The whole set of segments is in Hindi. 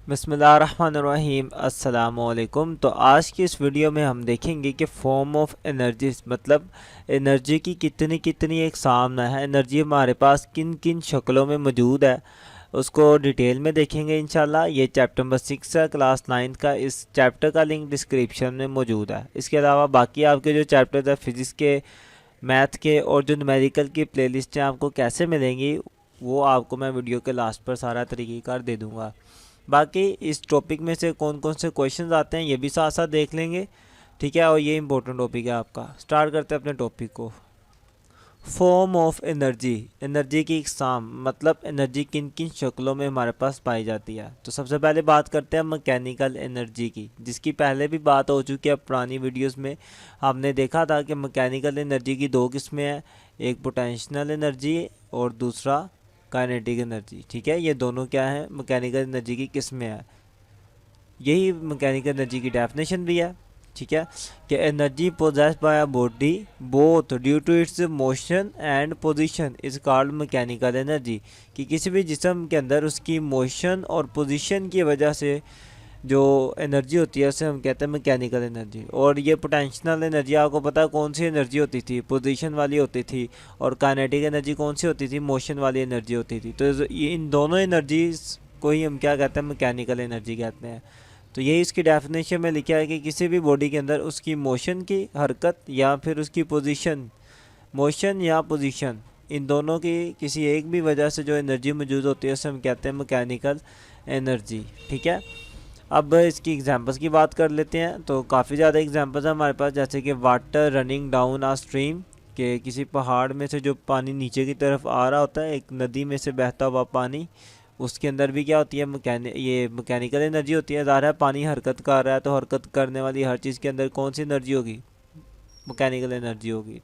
बिस्मिल्लाहिर्रहमानिर्रहीम अस्सलामुअलैकुम। तो आज की इस वीडियो में हम देखेंगे कि फॉर्म ऑफ एनर्जीज मतलब एनर्जी की कितनी कितनी एक सामना है, एनर्जी हमारे पास किन किन शक्लों में मौजूद है, उसको डिटेल में देखेंगे इंशाल्लाह। ये चैप्टर नंबर 6 है, क्लास 9 का। इस चैप्टर का लिंक डिस्क्रिप्शन में मौजूद है। इसके अलावा बाकी आपके जो चैप्टर है फिज़िक्स के, मैथ के और जो न्यूमेरिकल की प्लेलिस्टें आपको कैसे मिलेंगी वो आपको मैं वीडियो के लास्ट पर सारा तरीक़ेकार दे दूँगा। बाकी इस टॉपिक में से कौन कौन से क्वेश्चंस आते हैं ये भी साथ साथ देख लेंगे, ठीक है। और ये इंपॉर्टेंट टॉपिक है आपका। स्टार्ट करते हैं अपने टॉपिक को। फॉर्म ऑफ एनर्जी, एनर्जी की इकसाम मतलब एनर्जी किन किन शक्लों में हमारे पास पाई जाती है। तो सबसे पहले बात करते हैं मैकेनिकल एनर्जी की, जिसकी पहले भी बात हो चुकी है पुरानी वीडियोस में। हमने देखा था कि मैकेनिकल एनर्जी की दो किस्में हैं, एक पोटेंशियल एनर्जी और दूसरा काइनेटिक एनर्जी, ठीक है। ये दोनों क्या है, मैकेनिकल एनर्जी की किस्में हैं। यही मैकेनिकल एनर्जी की डेफिनेशन भी है, ठीक है, कि energy possessed by a body both due to its motion and position is called mechanical energy. कि किसी भी जिस्म के अंदर उसकी मोशन और पोजीशन की वजह से जो एनर्जी होती है उसे हम कहते हैं मैकेनिकल एनर्जी। और ये पोटेंशियल एनर्जी आपको पता है कौन सी एनर्जी होती थी, पोजीशन वाली होती थी। और काइनेटिक एनर्जी कौन सी होती थी, मोशन वाली एनर्जी होती थी। तो ये इन दोनों एनर्जीज को ही हम क्या कहते हैं, मैकेनिकल एनर्जी कहते हैं। तो यही इसकी डेफिनेशन में लिखा है कि किसी भी बॉडी के अंदर उसकी मोशन की हरकत या फिर उसकी पोजीशन, मोशन या पोजीशन, इन दोनों की किसी एक भी वजह से जो एनर्जी मौजूद होती है उसे हम कहते हैं मैकेनिकल एनर्जी, ठीक है। अब इसकी एग्जांपल्स की बात कर लेते हैं। तो काफ़ी ज़्यादा एग्जांपल्स हैं हमारे पास, जैसे कि वाटर रनिंग डाउन आ स्ट्रीम, के किसी पहाड़ में से जो पानी नीचे की तरफ आ रहा होता है, एक नदी में से बहता हुआ पानी, उसके अंदर भी क्या होती है, ये मैकेनिकल एनर्जी होती है। ज़ाहिर है पानी हरकत कर रहा है तो हरकत करने वाली हर चीज़ के अंदर कौन सी एनर्जी होगी, मैकेनिकल एनर्जी होगी।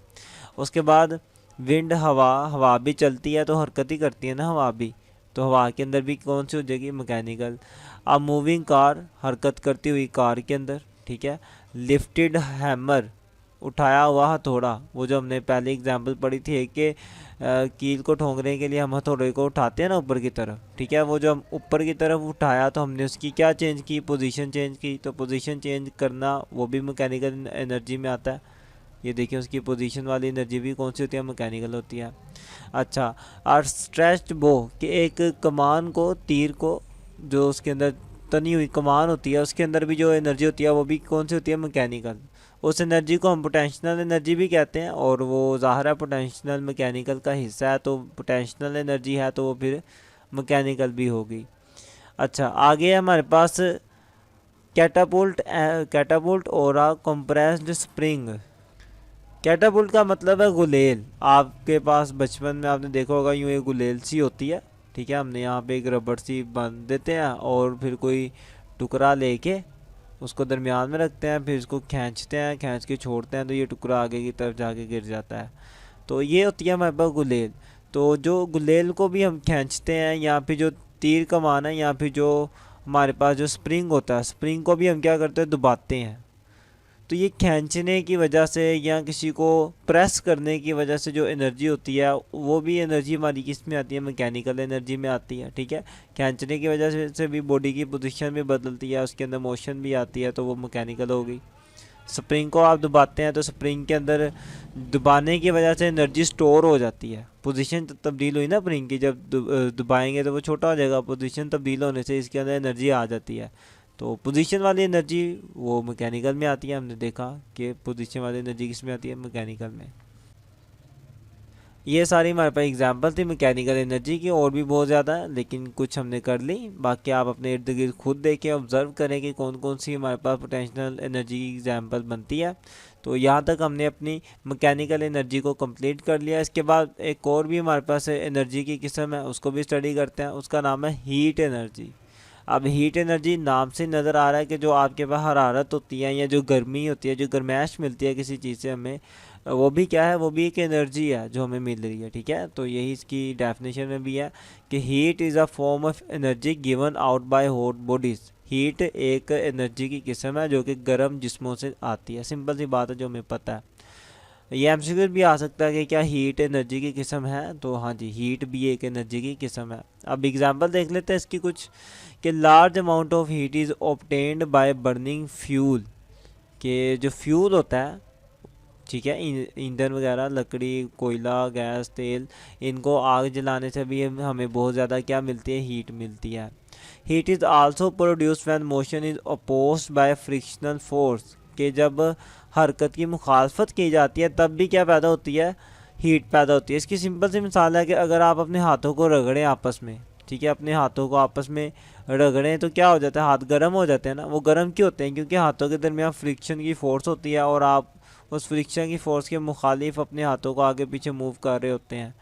उसके बाद विंड, हवा, हवा भी चलती है तो हरकत ही करती है ना हवा भी, तो हवा के अंदर भी कौन सी हो जाएगी, मैकेनिकल। अब मूविंग कार, हरकत करती हुई कार के अंदर, ठीक है। लिफ्टेड हैमर, उठाया हुआ हथौड़ा, वो जो हमने पहले एग्जांपल पढ़ी थी कि कील को ठोंकने के लिए हम हथौड़े को उठाते हैं ना ऊपर की तरफ, ठीक है। वो जो हम ऊपर की तरफ उठाया तो हमने उसकी क्या चेंज की, पोजीशन चेंज की। तो पोजीशन चेंज करना वो भी मैकेनिकल एनर्जी में आता है। ये देखिए उसकी पोजीशन वाली एनर्जी भी कौन सी होती है, मैकेनिकल होती है। अच्छा, और स्ट्रेच्ड बो, कि एक कमान को, तीर को, जो उसके अंदर तनी हुई कमान होती है उसके अंदर भी जो एनर्जी होती है वो भी कौन सी होती है, मैकेनिकल। उस एनर्जी को हम पोटेंशियल एनर्जी भी कहते हैं। और वो ज़ाहिर है पोटेंशियल मैकेनिकल का हिस्सा है, तो पोटेंशियल एनर्जी है तो वो फिर मैकेनिकल भी होगी। अच्छा, आगे है हमारे पास कैटापुल्ट, कैटापुल्ट और कंप्रेस्ड स्प्रिंग। कैटापुल्ट का मतलब है गुलेल। आपके पास बचपन में आपने देखा होगा यूँ एक गुलेल सी होती है, ठीक है। हमने यहाँ पे एक रबड़ सी बांध देते हैं और फिर कोई टुकड़ा लेके उसको दरमियान में रखते हैं, फिर इसको खींचते हैं, खींच के छोड़ते हैं तो ये टुकड़ा आगे की तरफ जाके गिर जाता है। तो ये होती है हमारे पास गुलेल। तो जो गुलेल को भी हम खींचते हैं, या फिर जो तीर कमान है, या फिर जो हमारे पास जो स्प्रिंग होता है, स्प्रिंग को भी हम क्या करते हैं, दबाते हैं। तो ये खींचने की वजह से या किसी को प्रेस करने की वजह से जो एनर्जी होती है वो भी एनर्जी हमारी किस में आती है, मैकेनिकल एनर्जी में आती है, ठीक है। खींचने की वजह से भी बॉडी की पोजीशन भी बदलती है, उसके अंदर मोशन भी आती है, तो वो मैकेनिकल होगी। स्प्रिंग को आप दबाते हैं तो स्प्रिंग के अंदर दबाने की वजह से एनर्जी स्टोर हो जाती है। पोजीशन तब्दील हुई ना स्प्रिंग की, जब दबाएंगे तो वो छोटा हो जाएगा, पोजीशन तब्दील होने से इसके अंदर एनर्जी आ जाती है। तो पोजीशन वाली एनर्जी वो मैकेनिकल में आती है। हमने देखा कि पोजीशन वाली एनर्जी किस में आती है, मैकेनिकल में। ये सारी हमारे पास एग्जांपल थी मैकेनिकल एनर्जी की, और भी बहुत ज़्यादा है लेकिन कुछ हमने कर ली। बाकी आप अपने इर्द गिर्द खुद देखें, ऑब्जर्व करें कि कौन कौन सी हमारे पास पोटेंशियल एनर्जी की एग्जांपल बनती है। तो यहाँ तक हमने अपनी मैकेनिकल एनर्जी को कंप्लीट कर लिया। इसके बाद एक और भी हमारे पास एनर्जी की किस्म है, उसको भी स्टडी करते हैं। उसका नाम है हीट एनर्जी। अब हीट एनर्जी नाम से नज़र आ रहा है कि जो आपके पास हरारत होती है या जो गर्मी होती है, जो गर्माइश मिलती है किसी चीज़ से हमें, वो भी क्या है, वो भी एक एनर्जी है जो हमें मिल रही है, ठीक है। तो यही इसकी डेफिनेशन में भी है कि heat is a form of energy given out by hot bodies. Heat एक एनर्जी की किस्म है जो कि गर्म जिस्मों से आती है। सिंपल सी बात है जो हमें पता है। ये एमसीक्यू भी आ सकता है कि क्या हीट एनर्जी की किस्म है, तो हाँ जी, हीट भी एक एनर्जी की किस्म है। अब एग्जांपल देख लेते हैं इसकी कुछ, कि large amount of heat is obtained by burning fuel, कि जो फ्यूल होता है, ठीक है, ईंधन वगैरह, लकड़ी, कोयला, गैस, तेल, इनको आग जलाने से भी हमें बहुत ज़्यादा क्या मिलती है, हीट मिलती है। Heat is also produce when motion is opposed bye frictional force, कि जब हरकत की मुखालफत की जाती है तब भी क्या पैदा होती है, हीट पैदा होती है। इसकी सिंपल सी मिसाल है कि अगर आप अपने हाथों को रगड़ें आपस में, ठीक है, अपने हाथों को आपस में रगड़ें तो क्या हो जाता है, हाथ गर्म हो जाते हैं ना। वो गर्म क्यों होते हैं, क्योंकि हाथों के दरमियान फ्रिक्शन की फ़ोर्स होती है और आप उस फ्रिक्शन की फ़ोर्स के मुखालिफ अपने हाथों को आगे पीछे मूव कर रहे होते हैं।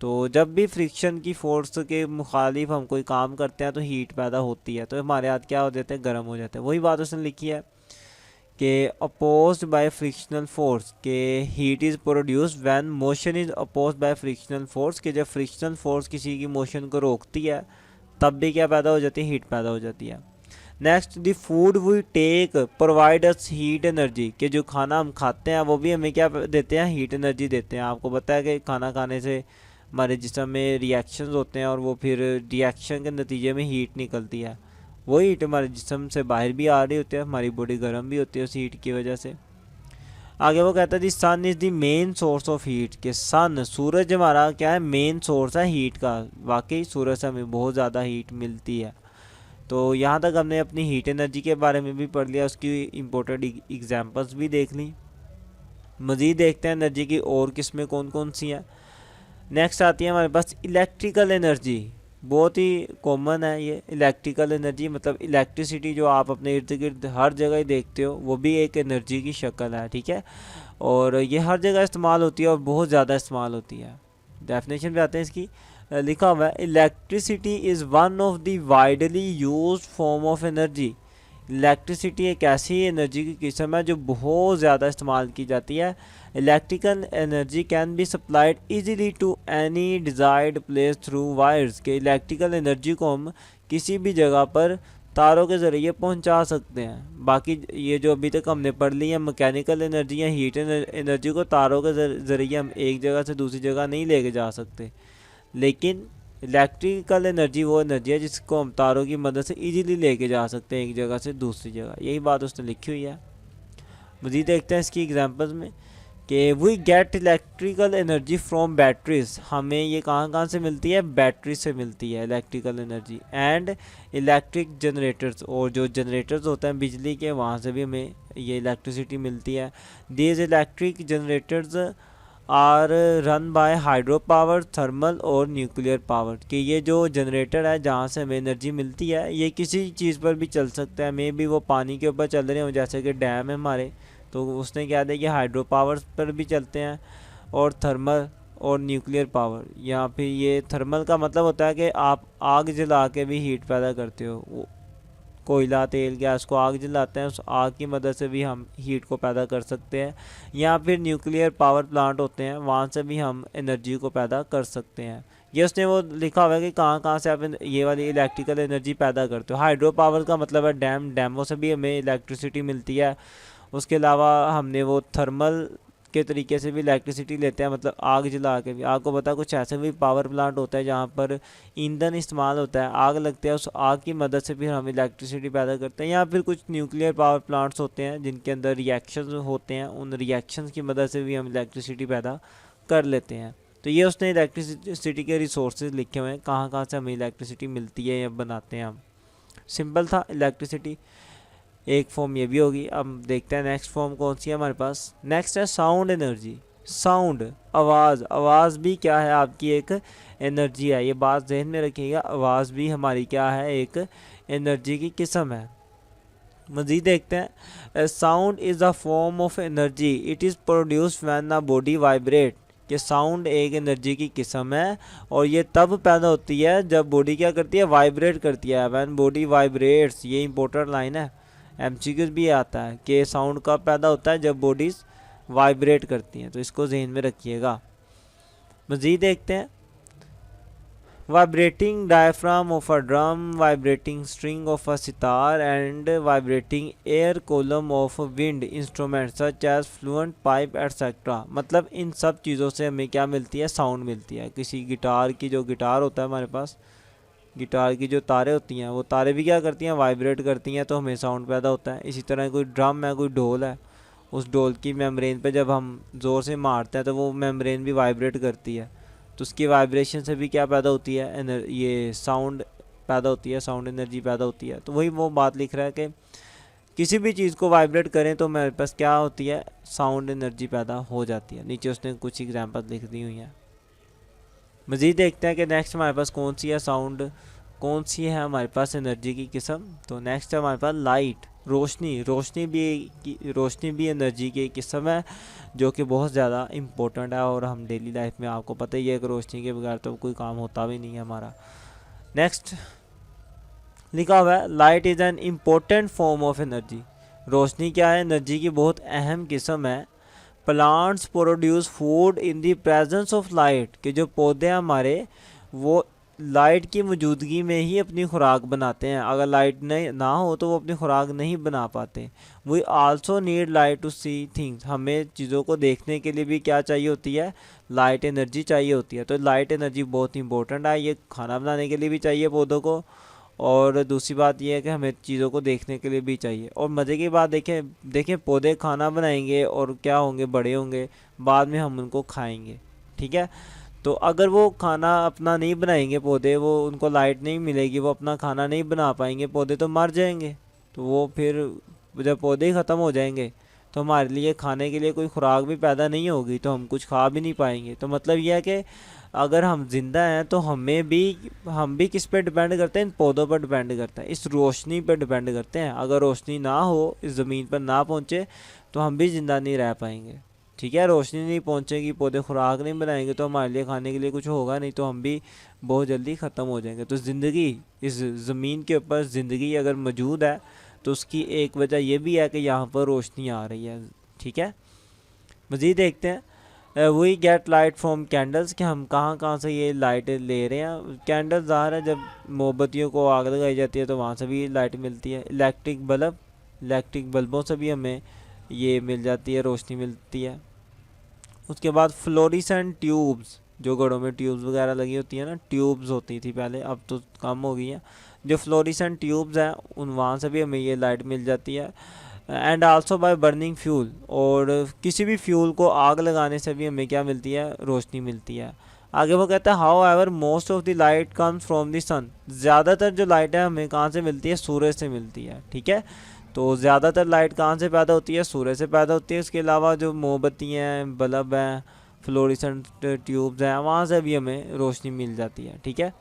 तो जब भी फ्रिक्शन की फोर्स के मुखालिफ हम कोई काम करते हैं तो हीट पैदा होती है, तो हमारे हाथ क्या हो जाते हैं, गर्म हो जाते हैं। वही बात उसने लिखी है कि अपोज्ड बाय फ्रिक्शनल फोर्स, के heat is produced when motion is opposed bye frictional force, के जब फ्रिक्शनल फोर्स किसी की मोशन को रोकती है तब भी क्या पैदा हो जाती है, हीट पैदा हो जाती है। Next, the food we take provide us heat energy, के जो खाना हम खाते हैं वो भी हमें क्या देते हैं, हीट एनर्जी देते हैं। आपको पता है कि खाना खाने से हमारे जिस्म में रिएक्शंस होते हैं और वो फिर रिएक्शन के नतीजे में हीट निकलती है। वो हीट हमारे जिस्म से बाहर भी आ रही होती है, हमारी बॉडी गर्म भी होती है उस हीट की वजह से। आगे वो कहता है the sun is the main source of heat, के सन, सूरज हमारा क्या है, मेन सोर्स है हीट का। वाकई सूरज से हमें बहुत ज़्यादा हीट मिलती है। तो यहाँ तक हमने अपनी हीट एनर्जी के बारे में भी पढ़ लिया, उसकी इम्पोर्टेंट एग्जांपल्स भी देख ली। मज़ीद देखते हैं एनर्जी की और किस्में कौन कौन सी हैं। नेक्स्ट आती है हमारे पास इलेक्ट्रिकल एनर्जी। बहुत ही कॉमन है ये इलेक्ट्रिकल एनर्जी, मतलब इलेक्ट्रिसिटी जो आप अपने इर्द गिर्द हर जगह ही देखते हो, वो भी एक एनर्जी की शक्ल है, ठीक है। और ये हर जगह इस्तेमाल होती है और बहुत ज़्यादा इस्तेमाल होती है। डेफिनेशन पे आते हैं इसकी, लिखा हुआ है electricity is one of the widely used form of energy. Electricity एक ऐसी एनर्जी की किस्म है जो बहुत ज़्यादा इस्तेमाल की जाती है। Electrical energy can be supplied easily to any desired place through wires, के इलेक्ट्रिकल एनर्जी को हम किसी भी जगह पर तारों के ज़रिए पहुंचा सकते हैं। बाकी ये जो अभी तक हमने पढ़ ली है मैकेनिकल एनर्जी या हीट एनर्जी को तारों के ज़रिए हम एक जगह से दूसरी जगह नहीं लेके जा सकते, लेकिन इलेक्ट्रिकल एनर्जी वो एनर्जी है जिसको हम तारों की मदद से इजीली लेके जा सकते हैं एक जगह से दूसरी जगह। यही बात उसने लिखी हुई है। मज़ीद देखते हैं इसकी एग्जांपल्स में कि we get electrical energy from batteries, हमें ये कहाँ से मिलती है, बैटरी से मिलती है electrical energy. And electric generators, और जो जनरेटर्स होते हैं बिजली के, वहाँ से भी हमें ये इलेक्ट्रिसिटी मिलती है। These electric generators are run by hydro power, thermal और न्यूक्लियर पावर, कि ये जो जनरेटर है जहाँ से हमें एनर्जी मिलती है ये किसी चीज़ पर भी चल सकता है। मे भी वो पानी के ऊपर चल रहे हो, जैसे कि डैम है हमारे, तो उसने क्या दिया कि हाइड्रो पावर पर भी चलते हैं, और थर्मल और न्यूक्लियर पावर, या फिर ये थर्मल का मतलब होता है कि आप आग जला के भी हीट पैदा करते हो। कोयला, तेल, गैस को आग जलाते हैं, उस आग की मदद से भी हम हीट को पैदा कर सकते हैं। या फिर न्यूक्लियर पावर प्लांट होते हैं, वहाँ से भी हम एनर्जी को पैदा कर सकते हैं। ये उसने वो लिखा हुआ है कि कहाँ कहाँ से आप ये वाली इलेक्ट्रिकल एनर्जी पैदा करते हो। हाइड्रो पावर का मतलब है डैम, डैमों से भी हमें इलेक्ट्रिसिटी मिलती है। उसके अलावा हमने वो थर्मल के तरीके से भी इलेक्ट्रिसिटी लेते हैं, मतलब आग जला के भी। आपको पता कुछ ऐसे भी पावर प्लांट होता है जहाँ पर ईंधन इस्तेमाल होता है, आग लगती है, उस आग की मदद से फिर हम इलेक्ट्रिसिटी पैदा करते हैं। या फिर कुछ न्यूक्लियर पावर प्लांट्स होते हैं जिनके अंदर रिएक्शंस होते हैं, उन रिएक्शंस की मदद से भी हम इलेक्ट्रिसिटी पैदा कर लेते हैं। तो ये उसने इलेक्ट्रिसिटी के रिसोर्सेज लिखे हुए हैं, कहाँ कहाँ से हमें इलेक्ट्रिसिटी मिलती है या बनाते हैं हम। सिंपल था इलेक्ट्रिसिटी, एक फॉर्म ये भी होगी। अब देखते हैं नेक्स्ट फॉर्म कौन सी है हमारे पास। नेक्स्ट है साउंड एनर्जी। साउंड, आवाज़, आवाज़ भी क्या है, आपकी एक एनर्जी है। ये बात जहन में रखिएगा, आवाज़ भी हमारी क्या है, एक एनर्जी की किस्म है। मज़ीद देखते हैं, sound is a form of energy, it is produced when the body vibrate, कि साउंड एक एनर्जी की किस्म है और ये तब पैदा होती है जब बॉडी क्या करती है, वाइब्रेट करती है। व्हेन बॉडी वाइब्रेट्स, ये इंपॉर्टेंट लाइन है, एमसीक्यूज भी आता है कि साउंड कब पैदा होता है, जब बॉडीज़ वाइब्रेट करती हैं, तो इसको जहन में रखिएगा। मज़ीद देखते हैं, vibrating diaphragm of a drum, vibrating string of a sitar and vibrating air column of wind instrument such as fluent pipe etcetera. मतलब इन सब चीज़ों से हमें क्या मिलती है, साउंड मिलती है। किसी गिटार की, जो गिटार होता है हमारे पास, गिटार की जो तारें होती हैं वो तारें भी क्या करती हैं, वाइब्रेट करती हैं, तो हमें साउंड पैदा होता है। इसी तरह कोई ड्रम है, कोई ढोल है, उस ढोल की मेम्ब्रेन पे जब हम ज़ोर से मारते हैं तो वो मेम्ब्रेन भी वाइब्रेट करती है, तो उसकी वाइब्रेशन से भी क्या पैदा होती है, ये साउंड पैदा होती है, साउंड एनर्जी पैदा होती है। तो वही वो बात लिख रहा है कि किसी भी चीज़ को वाइब्रेट करें तो मेरे पास क्या होती है, साउंड एनर्जी पैदा हो जाती है। नीचे उसने कुछ एग्जाम्पल लिख दी हुई हैं। मज़ीद देखते हैं कि नेक्स्ट हमारे पास कौन सी है साउंड, कौन सी है हमारे पास एनर्जी की किस्म। तो नेक्स्ट है हमारे पास लाइट, रोशनी। रोशनी भी एनर्जी की एक किस्म है जो कि बहुत ज़्यादा इम्पोर्टेंट है, और हम डेली लाइफ में आपको पता ही है कि रोशनी के बगैर तो कोई काम होता भी नहीं है हमारा। नेक्स्ट लिखा हुआ है light is an important form of energy. रोशनी क्या है, एनर्जी की बहुत अहम किस्म है। Plants produce food in the presence of light, कि जो पौधे हमारे वो लाइट की मौजूदगी में ही अपनी खुराक बनाते हैं। अगर लाइट नहीं ना हो तो वो अपनी खुराक नहीं बना पाते। We also need light to see things, हमें चीज़ों को देखने के लिए भी क्या चाहिए होती है, लाइट एनर्जी चाहिए होती है। तो लाइट एनर्जी बहुत इंपॉर्टेंट है, ये खाना बनाने के लिए भी चाहिए पौधों को, और दूसरी बात यह है कि हमें चीज़ों को देखने के लिए भी चाहिए। और मज़े की बात देखें पौधे खाना बनाएंगे और क्या होंगे, बड़े होंगे, बाद में हम उनको खाएंगे, ठीक है। तो अगर वो खाना अपना नहीं बनाएंगे पौधे, वो उनको लाइट नहीं मिलेगी, वो अपना खाना नहीं बना पाएंगे, पौधे तो मर जाएंगे। तो वो फिर जब पौधे ही ख़त्म हो जाएंगे तो हमारे लिए खाने के लिए कोई खुराक भी पैदा नहीं होगी, तो हम कुछ खा भी नहीं पाएंगे। तो मतलब यह है कि अगर हम जिंदा हैं तो हम भी किस पे डिपेंड करते हैं, इन पौधों पर डिपेंड करते हैं, इस रोशनी पर डिपेंड करते हैं। अगर रोशनी ना हो, इस ज़मीन पर ना पहुँचे, तो हम भी ज़िंदा नहीं रह पाएंगे, ठीक है। रोशनी नहीं पहुँचेगी, पौधे खुराक नहीं बनाएंगे, तो हमारे लिए खाने के लिए कुछ होगा नहीं, तो हम भी बहुत जल्दी ख़त्म हो जाएंगे। तो ज़िंदगी, इस ज़मीन के ऊपर ज़िंदगी अगर मौजूद है तो उसकी एक वजह यह भी है कि यहाँ पर रोशनी आ रही है, ठीक है। मज़ीद देखते हैं, we get light from candles, कि हम कहाँ कहाँ से ये लाइट ले रहे हैं। कैंडल ज़ाहिर है जब मोमबत्तियों को आग लगाई जाती है तो वहाँ से भी लाइट मिलती है। इलेक्ट्रिक बल्बों से भी हमें ये मिल जाती है, रोशनी मिलती है। उसके बाद फ्लोरिसेंट ट्यूब्स, जो घरों में ट्यूब्स वगैरह लगी होती है ना, ट्यूब्स होती थी पहले, अब तो कम हो गई है। जो फ्लोरिसेंट ट्यूब्स हैं उन वहाँ से भी हमें ये लाइट मिल जाती है। And also by burning fuel, और किसी भी फ्यूल को आग लगाने से भी हमें क्या मिलती है, रोशनी मिलती है। आगे वो कहता है however most of the light comes from the sun, ज़्यादातर जो लाइट है हमें कहाँ से मिलती है, सूरज से मिलती है, ठीक है। तो ज़्यादातर लाइट कहाँ से पैदा होती है, सूरज से पैदा होती है। इसके अलावा जो मोमबत्तियाँ हैं, बल्ब हैं, फ्लोरिसेंट ट्यूब्स हैं, वहाँ से भी हमें रोशनी मिल जाती है, ठीक है।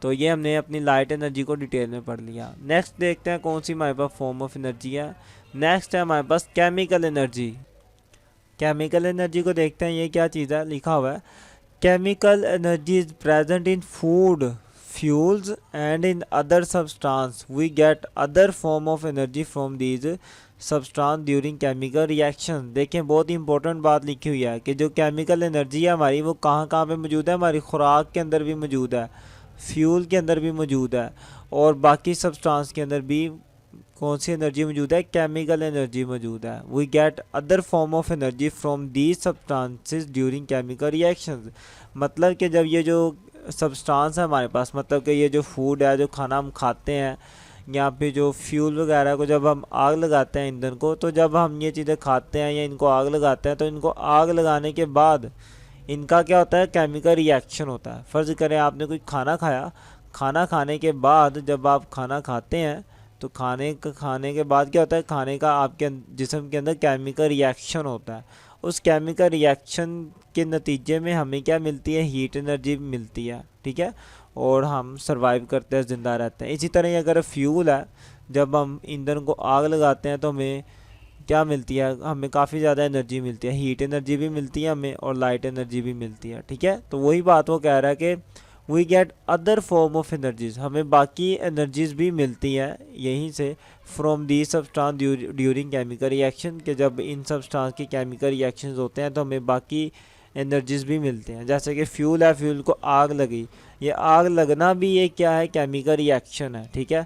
तो ये हमने अपनी लाइट एनर्जी को डिटेल में पढ़ लिया। नेक्स्ट देखते हैं कौन सी हमारे पास फॉर्म ऑफ एनर्जी है। नेक्स्ट है हमारे पास केमिकल एनर्जी। केमिकल एनर्जी को देखते हैं, ये क्या चीज़ है, लिखा हुआ है chemical energy is present in food, fuels and in other substance. We get other form of energy from these substance during chemical reaction. देखें बहुत इंपॉर्टेंट बात लिखी हुई है कि जो केमिकल एनर्जी है हमारी, वो कहाँ कहाँ पे मौजूद है, हमारी खुराक के अंदर भी मौजूद है, फ्यूल के अंदर भी मौजूद है, और बाकी सब्सटेंस के अंदर भी कौन सी एनर्जी मौजूद है, केमिकल एनर्जी मौजूद है। We get other form of energy from these substances during chemical reactions. मतलब कि जब ये जो सब्सटेंस है हमारे पास, मतलब कि ये जो फूड है, जो खाना हम खाते हैं, या फिर जो फ्यूल वगैरह को जब हम आग लगाते हैं ईंधन को, तो जब हम ये चीज़ें खाते हैं या इनको आग लगाते हैं, तो इनको आग लगाने के बाद इनका क्या होता है, केमिकल रिएक्शन होता है। फ़र्ज़ करें आपने कोई खाना खाया, खाना खाने के बाद जब आप खाना खाते हैं तो खाने के बाद क्या होता है, खाने का आपके जिस्म के अंदर केमिकल रिएक्शन होता है। उस केमिकल रिएक्शन के नतीजे में हमें क्या मिलती है, हीट एनर्जी मिलती है, ठीक है, और हम सर्वाइव करते हैं, ज़िंदा रहते हैं। इसी तरह अगर फ्यूल है, जब हम ईंधन को आग लगाते हैं तो हमें क्या मिलती है, हमें काफ़ी ज़्यादा एनर्जी मिलती है, हीट एनर्जी भी मिलती है हमें, और लाइट एनर्जी भी मिलती है, ठीक है। तो वही बात वो कह रहा है कि we get other form of energies, हमें बाकी एनर्जीज भी मिलती हैं यहीं से, from the substance during chemical reaction, के जब इन सब्सटेंस के केमिकल रिएक्शंस होते हैं तो हमें बाकी एनर्जीज भी मिलते हैं। जैसे कि फ्यूल है, फ्यूल को आग लगी, ये आग लगना भी ये क्या है, केमिकल रिएक्शन है। ठीक है,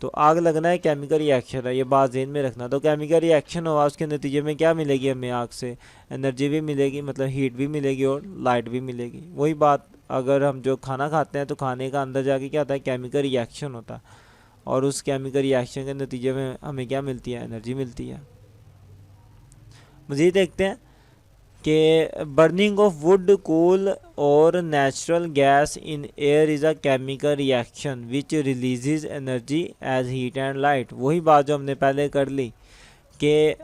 तो आग लगना है केमिकल रिएक्शन है, ये बात ज़हन में रखना। तो केमिकल रिएक्शन हुआ, उसके नतीजे में क्या मिलेगी हमें, आग से एनर्जी भी मिलेगी, मतलब हीट भी मिलेगी और लाइट भी मिलेगी। वही बात, अगर हम जो खाना खाते हैं तो खाने का अंदर जाके क्या होता है, केमिकल रिएक्शन होता है, और उस केमिकल रिएक्शन के नतीजे में हमें क्या मिलती है, एनर्जी मिलती है। मज़ीद देखते हैं कि बर्निंग ऑफ वुड, कोल और natural gas in air is a chemical reaction which releases energy as heat and light. वही बात जो हमने पहले कर ली कि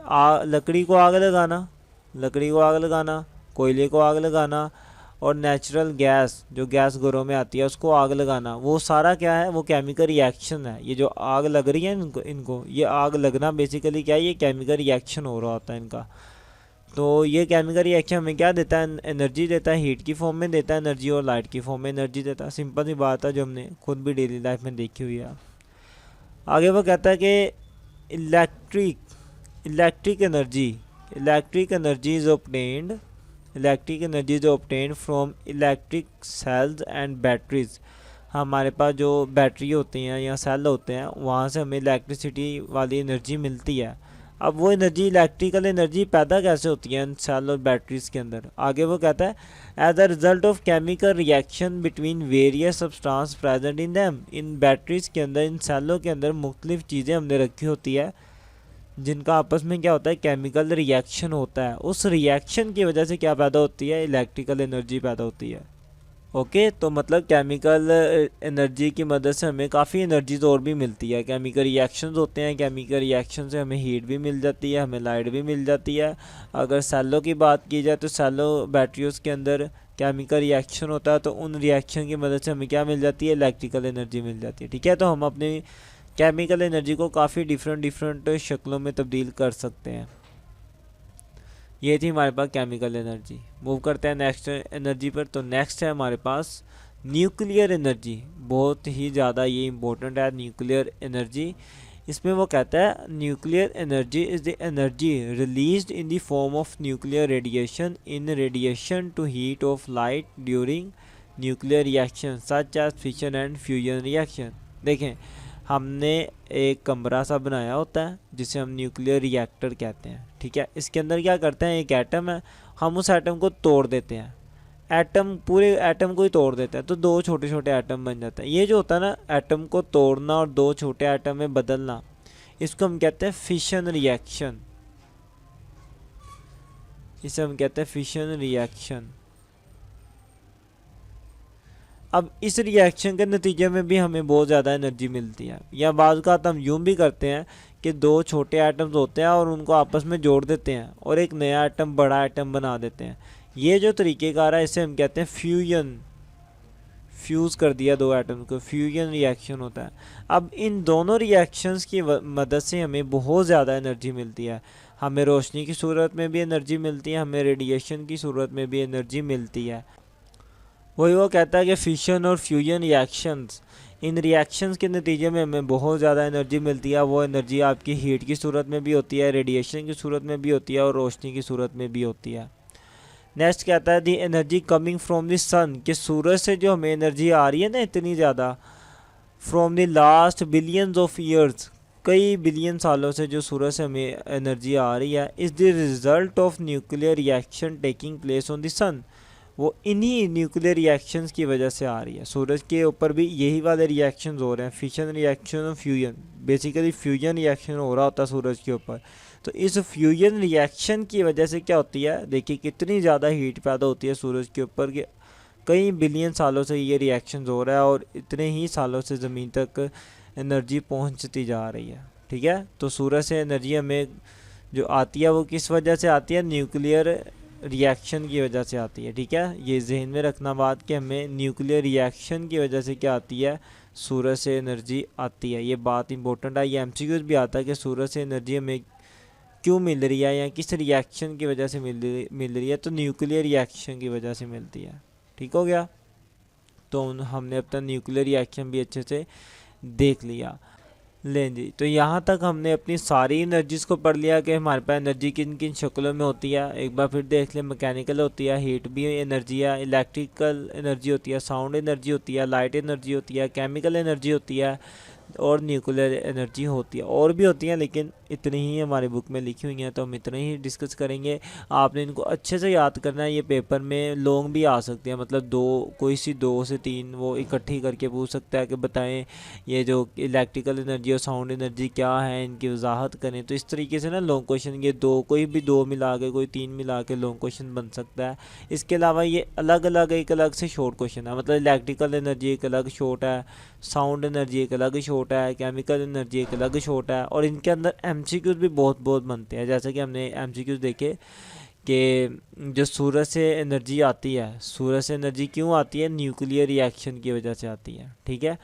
लकड़ी को आग लगाना, लकड़ी को आग लगाना, कोयले को आग लगाना, और नेचुरल गैस जो गैस घरों में आती है उसको आग लगाना, वो सारा क्या है, वो केमिकल रिएक्शन है। ये जो आग लग रही है इनको ये आग लगना बेसिकली क्या है, ये केमिकल रिएक्शन हो रहा होता है इनका। तो ये केमिकल रिएक्शन हमें क्या देता है, एनर्जी देता है, हीट की फॉर्म में देता है एनर्जी, और लाइट की फॉर्म में एनर्जी देता है। सिंपल सी बात है जो हमने खुद भी डेली लाइफ में देखी हुई है। आगे वो कहता है कि electric energy is obtained from electric sales and batteries. हमारे पास जो बैटरी होती हैं या सेल होते हैं, वहाँ से हमें इलेक्ट्रिसिटी वाली एनर्जी मिलती है। अब वो एनर्जी, इलेक्ट्रिकल एनर्जी पैदा कैसे होती है इन सेल और बैटरीज के अंदर। आगे वो कहता है as a result of chemical reaction between various substance present in them. In batteries के अंदर, इन सेलों के अंदर मुख्तलिफ चीज़ें हमने रखी होती है जिनका आपस में क्या होता है, केमिकल रिएक्शन होता है। उस रिएक्शन की वजह से क्या पैदा होती है, इलेक्ट्रिकल एनर्जी पैदा होती है। ओके, तो मतलब केमिकल एनर्जी की मदद से हमें काफ़ी एनर्जीज और भी मिलती है। केमिकल रिएक्शंस होते हैं, केमिकल रिएक्शन से हमें हीट भी मिल जाती है, हमें लाइट भी मिल जाती है। अगर सेलों की बात की जाए तो सेलों बैटरीज के अंदर केमिकल रिएक्शन होता है, तो उन रिएक्शन की मदद से हमें क्या मिल जाती है, इलेक्ट्रिकल एनर्जी मिल जाती है। ठीक है, तो हम अपनी केमिकल एनर्जी को काफ़ी डिफरेंट शक्लों में तब्दील कर सकते हैं। ये थी हमारे पास केमिकल एनर्जी। मूव करते हैं नेक्स्ट एनर्जी पर। तो नेक्स्ट है हमारे पास न्यूक्लियर एनर्जी। बहुत ही ज़्यादा ये इम्पोर्टेंट है न्यूक्लियर एनर्जी। इसमें वो कहता है nuclear energy is the energy released in the form of nuclear radiation in radiation to heat of light during nuclear reaction such as fission and fusion reaction. देखें, हमने एक कमरा सा बनाया होता है जिसे हम न्यूक्लियर रिएक्टर कहते हैं। ठीक है, इसके अंदर क्या करते हैं, एक एटम है, हम उस एटम को तोड़ देते हैं, एटम पूरे एटम को ही तोड़ देते हैं, तो दो छोटे छोटे एटम बन जाते हैं। ये जो होता है ना, एटम को तोड़ना और दो छोटे एटम में बदलना, इसको हम कहते हैं फिशन रिएक्शन। इसे हम कहते हैं फिशन रिएक्शन। अब इस रिएक्शन के नतीजे में भी हमें बहुत ज़्यादा एनर्जी मिलती है। या बाज़ का हम यूँ भी करते हैं कि दो छोटे एटम्स होते हैं और उनको आपस में जोड़ देते हैं और एक नया एटम, बड़ा एटम बना देते हैं। ये जो तरीक़ेकार है इसे हम कहते हैं फ्यूजन। फ्यूज़ कर दिया दो एटम को, फ्यूजन रिएक्शन होता है। अब इन दोनों रिएक्शंस की मदद से हमें बहुत ज़्यादा एनर्जी मिलती है। हमें रोशनी की सूरत में भी एनर्जी मिलती है, हमें रेडिएशन की सूरत में भी एनर्जी मिलती है। वही वो कहता है कि फिशन और फ्यूजन रिएक्शंस, इन रिएक्शंस के नतीजे में हमें बहुत ज़्यादा एनर्जी मिलती है। वो एनर्जी आपकी हीट की सूरत में भी होती है, रेडिएशन की सूरत में भी होती है और रोशनी की सूरत में भी होती है। नेक्स्ट कहता है the energy coming from the sun, कि सूरज से जो हमें एनर्जी आ रही है ना इतनी ज़्यादा, from the last billions of years, कई बिलियन सालों से जो सूरज से हमें एनर्जी आ रही है, is the result of nuclear reaction taking place on the sun. वो इन्हीं न्यूक्लियर रिएक्शंस की वजह से आ रही है। सूरज के ऊपर भी यही वाले रिएक्शंस हो रहे हैं, फिशन रिएक्शन और फ्यूजन। बेसिकली फ्यूजन रिएक्शन हो रहा होता है सूरज के ऊपर। तो इस फ्यूजन रिएक्शन की वजह से क्या होती है, देखिए कितनी ज़्यादा हीट पैदा होती है सूरज के ऊपर कि कई बिलियन सालों से ये रिएक्शंस हो रहा है और इतने ही सालों से ज़मीन तक एनर्जी पहुँचती जा रही है। ठीक है, तो सूरज से एनर्जी हमें जो आती है वो किस वजह से आती है, न्यूक्लियर रिएक्शन की वजह से आती है। ठीक है, ये जहन में रखना बात कि हमें न्यूक्लियर रिएक्शन की वजह से क्या आती है, सूरज से एनर्जी आती है। ये बात इंपॉर्टेंट है, ये एमसीक्यूज भी आता है कि सूरज से एनर्जी हमें क्यों मिल रही है या किस रिएक्शन की वजह से मिल रही है, तो न्यूक्लियर रिएक्शन की वजह से मिलती है। ठीक हो गया, तो हमने अब तक न्यूक्लियर रिएक्शन भी अच्छे से देख लिया। लें जी। तो यहाँ तक हमने अपनी सारी एनर्जीज़ को पढ़ लिया कि हमारे पास एनर्जी किन किन शक्लों में होती है। एक बार फिर देख लें, मैकेनिकल होती है, हीट भी एनर्जी है, इलेक्ट्रिकल एनर्जी होती है, साउंड एनर्जी होती है, लाइट एनर्जी होती है, केमिकल एनर्जी होती है और न्यूक्लियर एनर्जी होती है। और भी होती हैं लेकिन इतनी ही हमारी बुक में लिखी हुई हैं, तो हम इतने ही डिस्कस करेंगे। आपने इनको अच्छे से याद करना है। ये पेपर में लॉन्ग भी आ सकते हैं, मतलब कोई सी 2 से 3 वो इकट्ठी करके पूछ सकता है कि बताएं ये जो इलेक्ट्रिकल एनर्जी और साउंड एनर्जी क्या है, इनकी वजाहत करें। तो इस तरीके से ना लॉन्ग क्वेश्चन, ये कोई भी 2 मिला के, कोई 3 मिला के लॉन्ग क्वेश्चन बन सकता है। इसके अलावा ये अलग अलग एक अलग से शॉर्ट क्वेश्चन है, मतलब इलेक्ट्रिकल एनर्जी एक अलग शॉर्ट है, साउंड एनर्जी एक अलग शॉर्ट है, केमिकल एनर्जी एक अलग शॉर्ट है। और इनके अंदर एमसीक्यूज भी बहुत बहुत बनते हैं। जैसे कि हमने एमसीक्यूज देखे कि जो सूरज से एनर्जी आती है, सूरज से एनर्जी क्यों आती है? न्यूक्लियर रिएक्शन की वजह से आती है। ठीक है,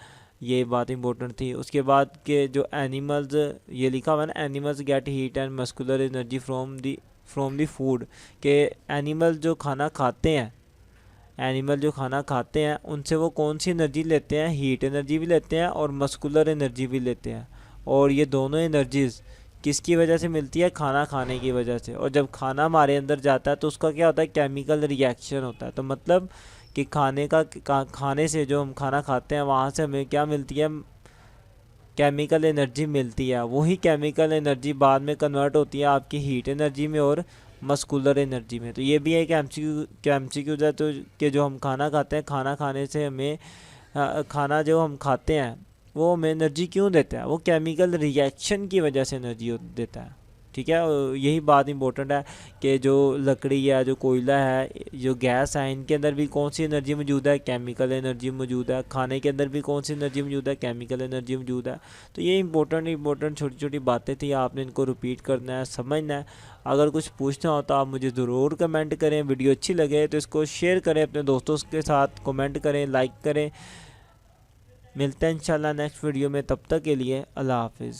ये बात इंपॉर्टेंट थी। उसके बाद के जो एनिमल्स, ये लिखा हुआ है ना, animals get heat and muscular energy from the food, के एनिमल जो खाना खाते हैं, एनिमल जो खाना खाते हैं उनसे वो कौन सी एनर्जी लेते हैं? हीट एनर्जी भी लेते हैं और मस्कुलर एनर्जी भी लेते हैं। और ये दोनों एनर्जीज़ किसकी वजह से मिलती है? खाना खाने की वजह से। और जब खाना हमारे अंदर जाता है तो उसका क्या होता है? केमिकल रिएक्शन होता है। तो मतलब कि खाने से, जो हम खाना खाते हैं वहाँ से हमें क्या मिलती है? केमिकल एनर्जी मिलती है। वही केमिकल एनर्जी बाद में कन्वर्ट होती है आपकी हीट एनर्जी में और मस्कुलर एनर्जी में। तो ये भी एक एमसीक्यू है। तो कि जो हम खाना खाते हैं, खाना खाने से हमें खाना जो हम खाते हैं वो हमें एनर्जी क्यों देता है? वो केमिकल रिएक्शन की वजह से एनर्जी देता है। ठीक है, यही बात इंपॉर्टेंट है कि जो लकड़ी है, जो कोयला है, जो गैस है, इनके अंदर भी कौन सी एनर्जी मौजूद है? केमिकल एनर्जी मौजूद है। खाने के अंदर भी कौन सी एनर्जी मौजूद है? केमिकल एनर्जी मौजूद है। तो ये इंपॉर्टेंट छोटी छोटी बातें थी, आपने इनको रिपीट करना है, समझना है। अगर कुछ पूछना हो तो आप मुझे ज़रूर कमेंट करें। वीडियो अच्छी लगे तो इसको शेयर करें अपने दोस्तों के साथ, कमेंट करें, लाइक करें। मिलते हैं इंशाल्लाह नेक्स्ट वीडियो में, तब तक के लिए अल्लाह हाफिज़।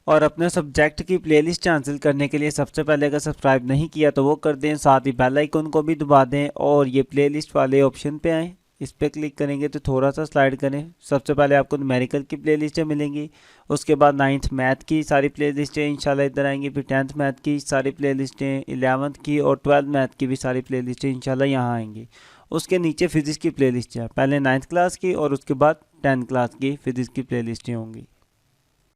और अपने सब्जेक्ट की प्लेलिस्ट हासिल करने के लिए सबसे पहले अगर सब्सक्राइब नहीं किया तो वो कर दें, साथ ही बेल आइकन को भी दबा दें और ये प्लेलिस्ट वाले ऑप्शन पे आएँ। इस पर क्लिक करेंगे तो थोड़ा सा स्लाइड करें। सबसे पहले आपको न्यूमेरिकल की प्लेलिस्टें मिलेंगी, उसके बाद 9th मैथ की सारी प्लेलिस्टें इंशाल्लाह इधर आएंगी, फिर 10th मैथ की सारी प्लेलिस्टें, 11th की और 12th मैथ की भी सारी प्लेलिस्टें इंशाल्लाह यहाँ आएंगी। उसके नीचे फिज़िक्स की प्लेलिस्ट है, पहले 9th क्लास की और उसके बाद 10th क्लास की फिज़िक्स की प्लेलिस्टें होंगी।